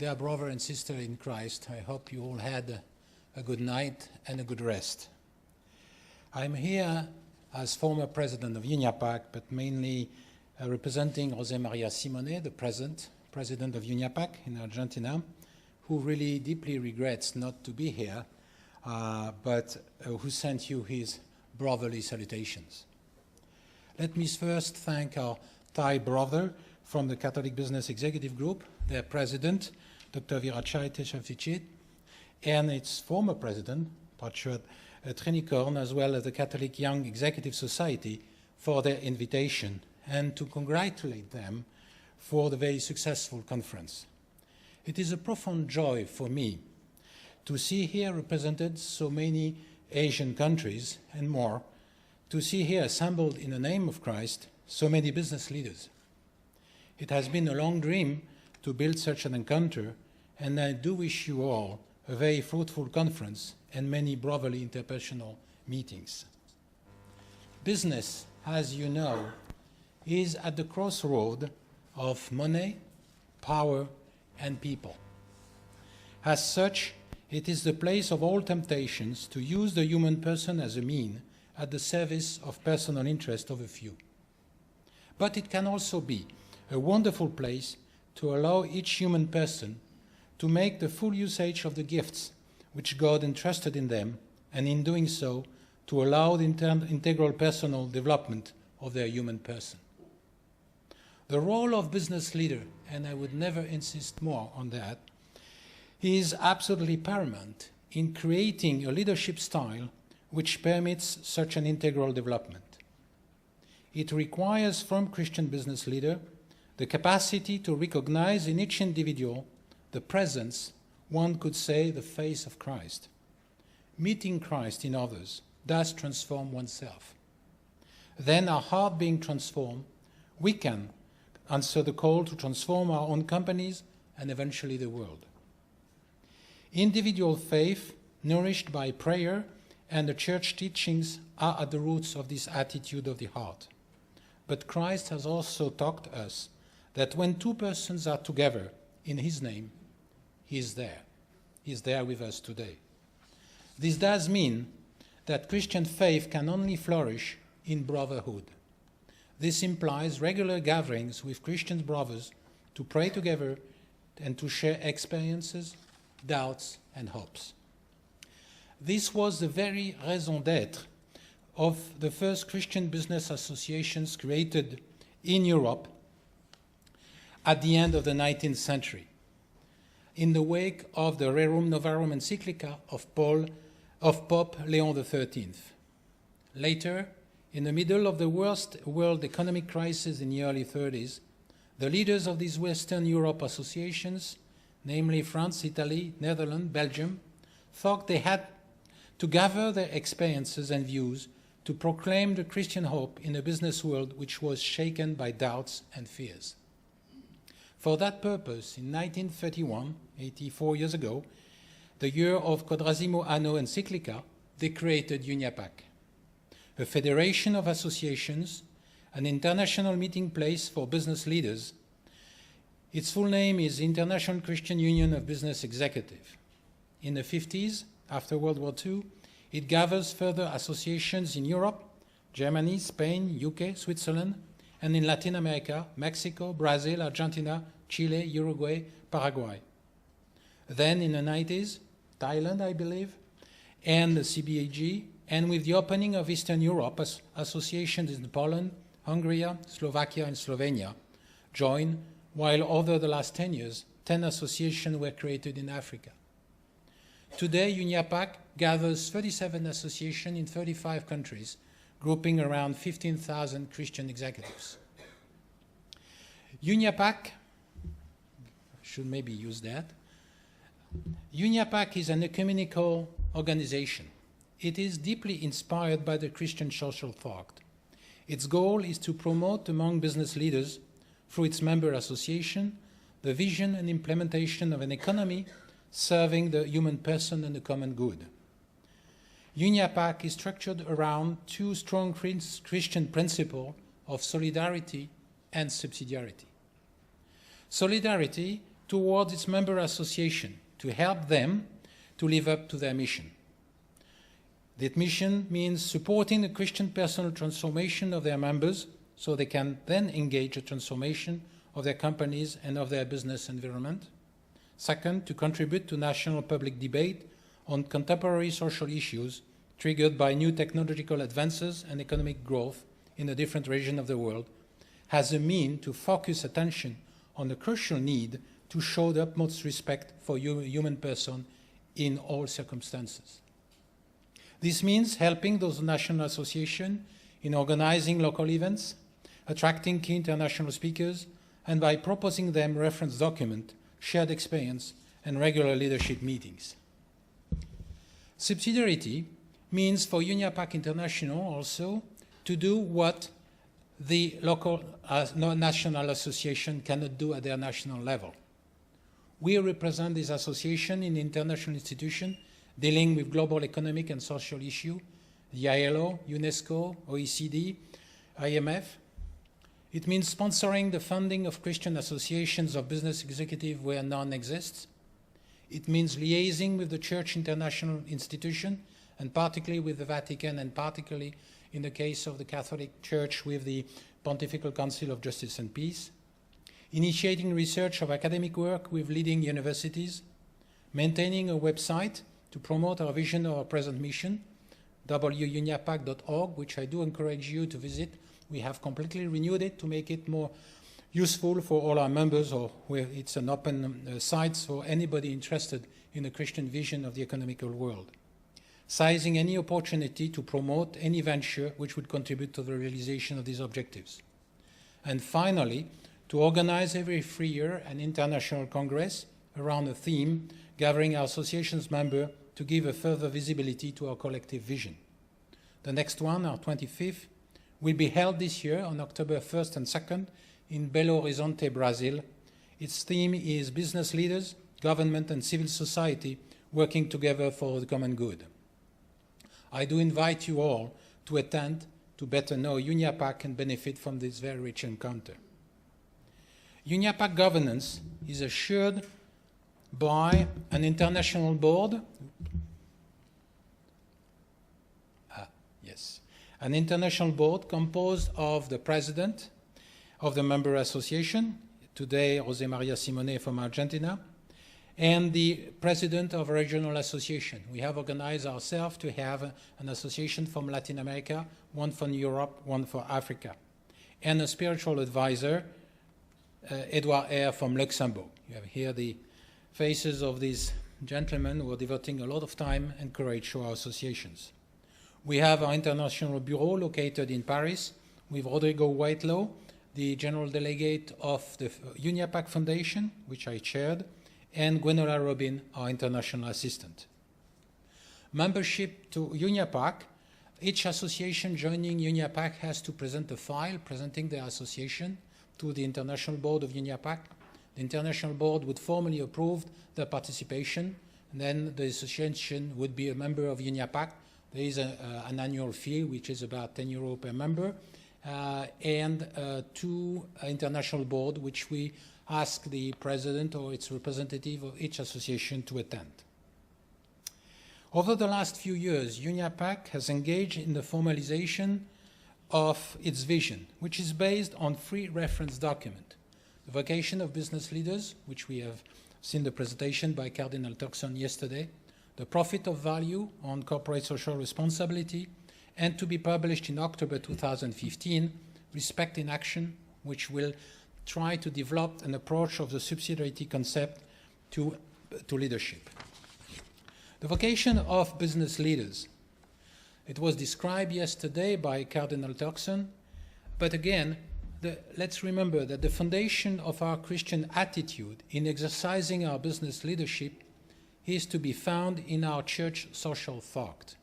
Dear brother and sister in Christ, I hope you all had a good night and a good rest. I'm here as former president of Uniapac, but mainly representing José María Simone, the present president of Uniapac in Argentina, who really deeply regrets not to be here, but who sent you his brotherly salutations. Let me first thank our Thai brother from the Catholic Business Executive Group, their president, Dr. Virachai Teshavichit, and its former president, Patriot Trinicorn, as well as the Catholic Young Executive Society, for their invitation, and to congratulate them for the very successful conference. It is a profound joy for me to see here represented so many Asian countries and more, to see here assembled in the name of Christ so many business leaders. It has been a long dream to build such an encounter, and I do wish you all a very fruitful conference and many brotherly interpersonal meetings. Business, as you know, is at the crossroad of money, power, and people. As such, it is the place of all temptations to use the human person as a mean at the service of personal interest of a few. But it can also be a wonderful place to allow each human person to make the full usage of the gifts which God entrusted in them, and in doing so, to allow the integral personal development of their human person. The role of business leader, and I would never insist more on that, is absolutely paramount in creating a leadership style which permits such an integral development. It requires from Christian business leader the capacity to recognize in each individual the presence, one could say the face of Christ. Meeting Christ in others does transform oneself. Then, our heart being transformed, we can answer the call to transform our own companies and eventually the world. Individual faith, nourished by prayer and the church teachings, are at the roots of this attitude of the heart. But Christ has also taught us that when two persons are together in his name, he is there. He is there with us today. This does mean that Christian faith can only flourish in brotherhood. This implies regular gatherings with Christian brothers to pray together and to share experiences, doubts, and hopes. This was the very raison d'être of the first Christian business associations created in Europe at the end of the 19th century, in the wake of the Rerum Novarum encyclica of Pope Leon XIII. Later, in the middle of the worst world economic crisis in the early 30s, the leaders of these Western Europe associations, namely France, Italy, Netherlands, Belgium, thought they had to gather their experiences and views to proclaim the Christian hope in a business world which was shaken by doubts and fears. For that purpose, in 1931, 84 years ago, the year of Quadrasimo Anno Encyclica, they created Uniapac, a federation of associations, an international meeting place for business leaders. Its full name is International Christian Union of Business Executives. In the 50s, after World War II, it gathers further associations in Europe, Germany, Spain, UK, Switzerland, and in Latin America, Mexico, Brazil, Argentina, Chile, Uruguay, Paraguay. Then in the 90s, Thailand, I believe, and the CBAG, and with the opening of Eastern Europe, associations in Poland, Hungary, Slovakia, and Slovenia joined, while over the last 10 years, 10 associations were created in Africa. Today, Uniapac gathers 37 associations in 35 countries, grouping around 15,000 Christian executives. Uniapac, should maybe use that. Uniapac is an ecumenical organization. It is deeply inspired by the Christian social thought. Its goal is to promote among business leaders, through its member association, the vision and implementation of an economy serving the human person and the common good. Uniapac is structured around two strong Christian principles of solidarity and subsidiarity. Solidarity towards its member association to help them to live up to their mission. That mission means supporting the Christian personal transformation of their members so they can then engage a transformation of their companies and of their business environment. Second, to contribute to national public debate on contemporary social issues triggered by new technological advances and economic growth in a different region of the world, as a means to focus attention on the crucial need to show the utmost respect for human person in all circumstances. This means helping those national associations in organizing local events, attracting key international speakers, and by proposing them reference document, shared experience, and regular leadership meetings. Subsidiarity means for Uniapac International also to do what the local national association cannot do at their national level. We represent this association in international institutions dealing with global economic and social issues, the ILO, UNESCO, OECD, IMF. It means sponsoring the funding of Christian associations of business executives where none exists. It means liaising with the Church international institution, and particularly with the Vatican, and particularly in the case of the Catholic Church with the Pontifical Council of Justice and Peace. Initiating research of academic work with leading universities. Maintaining a website to promote our vision of our present mission, wuniapac.org, which I do encourage you to visit. We have completely renewed it to make it more useful for all our members, or where it's an open site for anybody interested in the Christian vision of the economical world. Seizing any opportunity to promote any venture which would contribute to the realization of these objectives. And finally, to organize every 3 year an international congress around a theme, gathering our association's members to give a further visibility to our collective vision. The next one, our 25th, will be held this year on October 1st and 2nd in Belo Horizonte, Brazil. Its theme is Business Leaders, Government and Civil Society Working Together for the Common Good. I do invite you all to attend to better know Uniapac and benefit from this very rich encounter. Uniapac governance is assured by an international board. An international board composed of the president of the member association, today José María Simone from Argentina, and the president of a regional association. We have organized ourselves to have an association from Latin America, one from Europe, one for Africa, and a spiritual advisor, Edouard Eyre from Luxembourg. You have here the faces of these gentlemen who are devoting a lot of time and courage to our associations. We have our international bureau located in Paris with Rodrigo Whitelaw, the general delegate of the Uniapac Foundation, which I chaired, and Gwenola Robin, our international assistant. Membership to Uniapac, each association joining Uniapac has to present a file presenting their association to the International Board of Uniapac. The International Board would formally approve their participation, and then the association would be a member of Uniapac. There is an annual fee, which is about €10 per member, and two international board, which we ask the president or its representative of each association to attend. Over the last few years, Uniapac has engaged in the formalization of its vision, which is based on 3 reference documents. The Vocation of Business Leaders, which we have seen the presentation by Cardinal Turkson yesterday, the Profit of Value on Corporate Social Responsibility, and to be published in October 2015, Respect in Action, which will try to develop an approach of the subsidiarity concept to leadership. The Vocation of Business Leaders. It was described yesterday by Cardinal Turkson, but again, let's remember that the foundation of our Christian attitude in exercising our business leadership is to be found in our church social thought.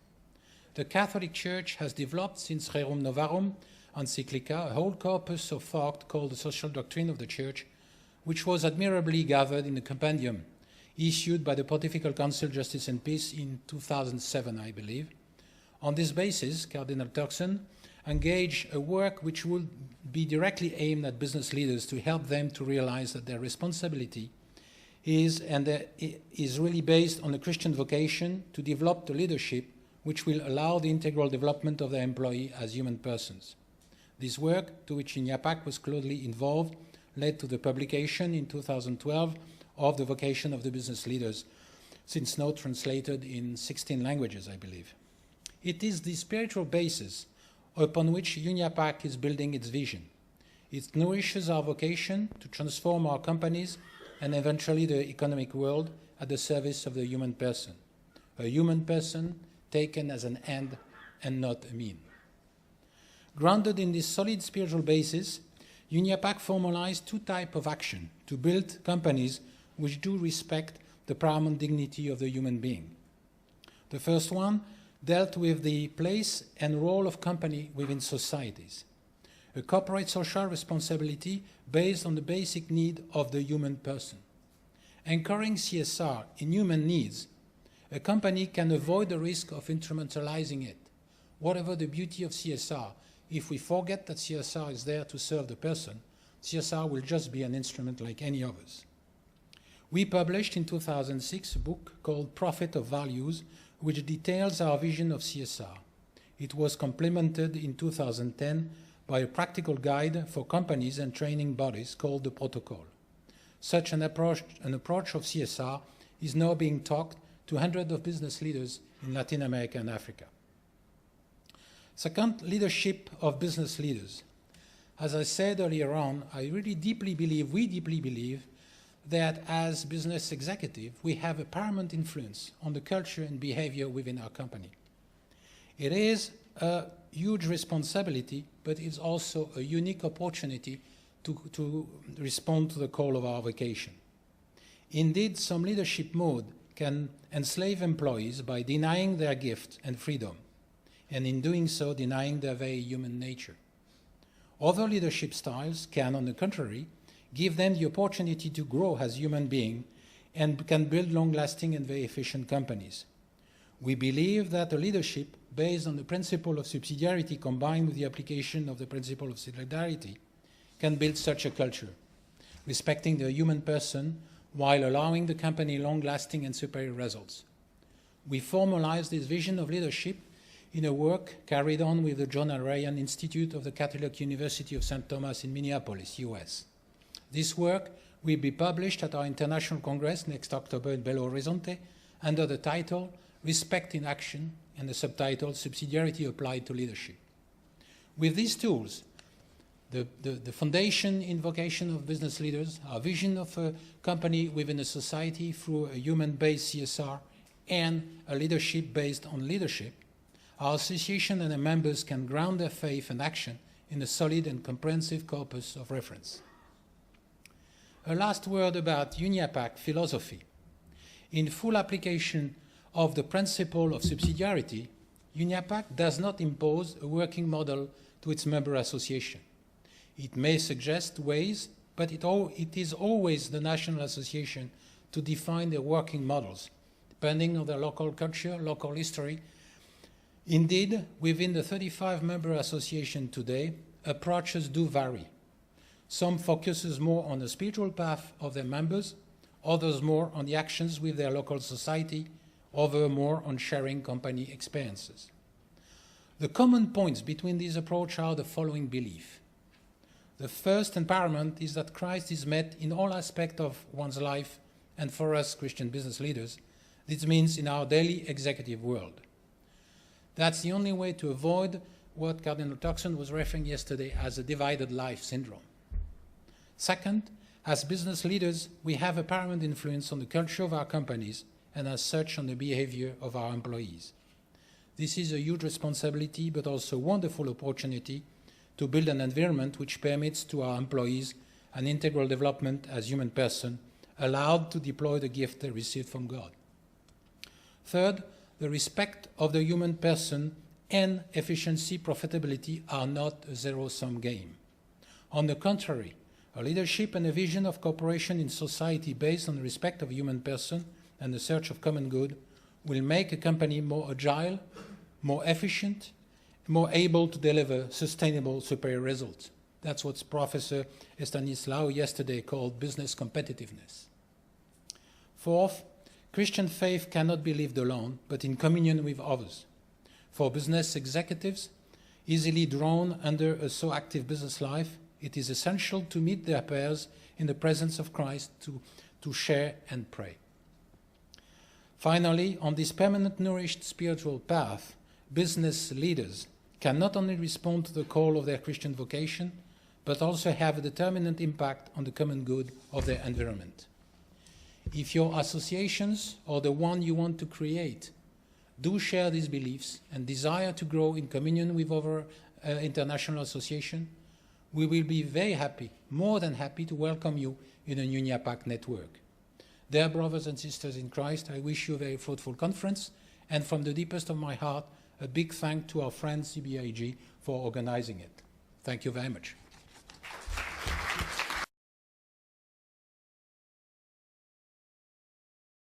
The Catholic Church has developed since Rerum Novarum Encyclica a whole corpus of thought called the Social Doctrine of the Church, which was admirably gathered in a compendium issued by the Pontifical Council Justice and Peace in 2007, I believe. On this basis, Cardinal Turkson engaged a work which would be directly aimed at business leaders to help them to realize that their responsibility is really based on a Christian vocation to develop the leadership which will allow the integral development of their employee as human persons. This work, to which Uniapac was closely involved, led to the publication in 2012 of the Vocation of the Business Leaders, since now translated in 16 languages, I believe. It is the spiritual basis upon which Uniapac is building its vision. It nourishes our vocation to transform our companies and eventually the economic world at the service of the human person. A human person taken as an end and not a mean. Grounded in this solid spiritual basis, Uniapac formalized two types of action to build companies which do respect the paramount dignity of the human being. The first one dealt with the place and role of company within societies, a corporate social responsibility based on the basic need of the human person. Anchoring CSR in human needs, a company can avoid the risk of instrumentalizing it. Whatever the beauty of CSR, if we forget that CSR is there to serve the person, CSR will just be an instrument like any others. We published in 2006 a book called Profit of Values, which details our vision of CSR. It was complemented in 2010 by a practical guide for companies and training bodies called the Protocol. Such an approach of CSR is now being taught to hundreds of business leaders in Latin America and Africa. Second, leadership of business leaders. As I said earlier on, we deeply believe that as business executive, we have a paramount influence on the culture and behavior within our company. It is a huge responsibility, but it's also a unique opportunity to respond to the call of our vocation. Indeed, some leadership mode can enslave employees by denying their gift and freedom, and in doing so, denying their very human nature. Other leadership styles can, on the contrary, give them the opportunity to grow as human beings and can build long-lasting and very efficient companies. We believe that a leadership based on the principle of subsidiarity combined with the application of the principle of solidarity can build such a culture, respecting the human person while allowing the company long-lasting and superior results. We formalize this vision of leadership in a work carried on with the John L. Ryan Institute of the Catholic University of St. Thomas in Minneapolis, US. This work will be published at our International Congress next October in Belo Horizonte under the title Respect in Action and the subtitle Subsidiarity Applied to Leadership. With these tools, the foundation in vocation of business leaders, our vision of a company within a society through a human-based CSR, and a leadership based on leadership, our association and their members can ground their faith and action in a solid and comprehensive corpus of reference. A last word about Uniapac philosophy. In full application of the principle of subsidiarity, Uniapac does not impose a working model to its member association. It may suggest ways, but it is always the national association to define their working models, depending on their local culture, local history. Indeed, within the 35 member association today, approaches do vary. Some focuses more on the spiritual path of their members, others more on the actions with their local society, others more on sharing company experiences. The common points between these approaches are the following belief. The first and paramount is that Christ is met in all aspects of one's life, and for us Christian business leaders, this means in our daily executive world. That's the only way to avoid what Cardinal Turkson was referring yesterday as a divided life syndrome. Second, as business leaders, we have a paramount influence on the culture of our companies and as such on the behavior of our employees. This is a huge responsibility, but also a wonderful opportunity to build an environment which permits to our employees an integral development as human person, allowed to deploy the gift they received from God. Third, the respect of the human person and efficiency, profitability are not a zero-sum game. On the contrary, a leadership and a vision of cooperation in society based on the respect of the human person and the search of common good will make a company more agile, more efficient, more able to deliver sustainable, superior results. That's what Professor Estanislao yesterday called business competitiveness. Fourth, Christian faith cannot be lived alone, but in communion with others. For business executives, easily drawn under a so active business life, it is essential to meet their peers in the presence of Christ to share and pray. Finally, on this permanent nourished spiritual path, business leaders can not only respond to the call of their Christian vocation, but also have a determinant impact on the common good of their environment. If your associations or the one you want to create do share these beliefs and desire to grow in communion with other international associations, we will be very happy, more than happy, to welcome you in a Uniapac network. Dear brothers and sisters in Christ, I wish you a very fruitful conference, and from the deepest of my heart, a big thank to our friends CBIG for organizing it. Thank you very much.